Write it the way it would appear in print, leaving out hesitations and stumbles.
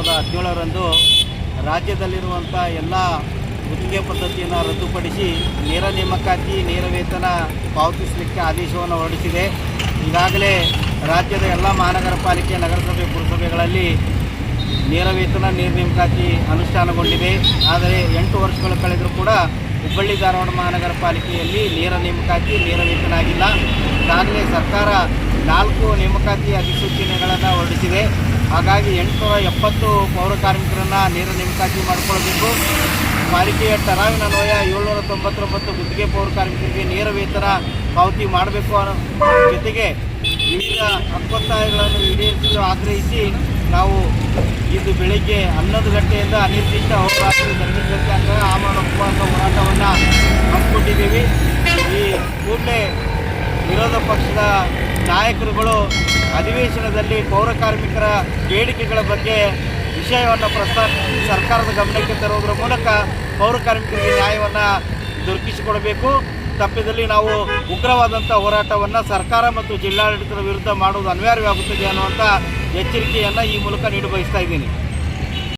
2017ರಂದು ರಾಜ್ಯದಲ್ಲಿರುವಂಥ ಎಲ್ಲ ಗುತ್ತಿಗೆ ಪದ್ಧತಿಯನ್ನು ರದ್ದುಪಡಿಸಿ ನೇರ ನೇಮಕಾತಿ ನೇರ ವೇತನ ಪಾವತಿಸಲಿಕ್ಕೆ ಆದೇಶವನ್ನು ಹೊರಡಿಸಿದೆ. ಈಗಾಗಲೇ ರಾಜ್ಯದ ಎಲ್ಲ ಮಹಾನಗರ ಪಾಲಿಕೆ, ನಗರಸಭೆ, ಪುರಸಭೆಗಳಲ್ಲಿ ನೇರ ವೇತನ ನೇರ ನೇಮಕಾತಿ ಅನುಷ್ಠಾನಗೊಂಡಿದೆ. ಆದರೆ 8 ವರ್ಷಗಳು ಕಳೆದರೂ ಕೂಡ ಹುಬ್ಬಳ್ಳಿ ಧಾರವಾಡ ಮಹಾನಗರ ಪಾಲಿಕೆಯಲ್ಲಿ ನೇರ ನೇಮಕಾತಿ ನೇರ ವೇತನ ಆಗಿಲ್ಲ. ಈಗಾಗಲೇ ಸರ್ಕಾರ 4 ನೇಮಕಾತಿ ಅಧಿಸೂಚನೆಗಳನ್ನು ಹೊರಡಿಸಿದೆ. ಹಾಗಾಗಿ 870 ಪೌರ ಕಾರ್ಮಿಕರನ್ನು ನೇರ ನೇಮಕಾತಿ ಮಾಡಿಕೊಳ್ಳಬೇಕು. ಪಾಲಿಕೆಯ ಟರಾವಿನನ್ವಯ 799 ಗುತ್ತಿಗೆ ಪೌರ ಕಾರ್ಮಿಕರಿಗೆ ನೇರ ವೇತನ ಪಾವತಿ ಮಾಡಬೇಕು ಅನ್ನೋ ಜೊತೆಗೆ ವಿವಿಧ ಹಕ್ಕೊತ್ತಾಯಗಳನ್ನು ಈಡೇರಿಸಲು ಆಗ್ರಹಿಸಿ ನಾವು ಇಂದು ಬೆಳಗ್ಗೆ 11 ಗಂಟೆಯಿಂದ ಅನಿರ್ದಿಷ್ಟ ಅವಕಾಶ ಧರಣಿ ಸತ್ಯಾಗ್ರಹ ಆಮರಣ ಉಪವಾಸ ಹೋರಾಟವನ್ನು ಹಮ್ಮಿಕೊಂಡಿದ್ದೀವಿ. ಈ ಕೂಡಲೇ ವಿರೋಧ ಪಕ್ಷದ ನಾಯಕರುಗಳು ಅಧಿವೇಶನದಲ್ಲಿ ಪೌರ ಕಾರ್ಮಿಕರ ಬೇಡಿಕೆಗಳ ಬಗ್ಗೆ ವಿಷಯವನ್ನು ಪ್ರಸ್ತಾಪಿಸಿ ಸರ್ಕಾರದ ಗಮನಕ್ಕೆ ತರುವುದರ ಮೂಲಕ ಪೌರ ಕಾರ್ಮಿಕರಿಗೆ ನ್ಯಾಯವನ್ನು ದೊರಕಿಸಿಕೊಡಬೇಕು. ತಪ್ಪಿದಲ್ಲಿ ನಾವು ಉಗ್ರವಾದಂಥ ಹೋರಾಟವನ್ನು ಸರ್ಕಾರ ಮತ್ತು ಜಿಲ್ಲಾಡಳಿತದ ವಿರುದ್ಧ ಮಾಡುವುದು ಅನಿವಾರ್ಯವಾಗುತ್ತದೆ ಅನ್ನುವಂಥ ಎಚ್ಚರಿಕೆಯನ್ನು ಈ ಮೂಲಕ ನೀಡಿ ಬಯಸ್ತಾ ಇದ್ದೀನಿ.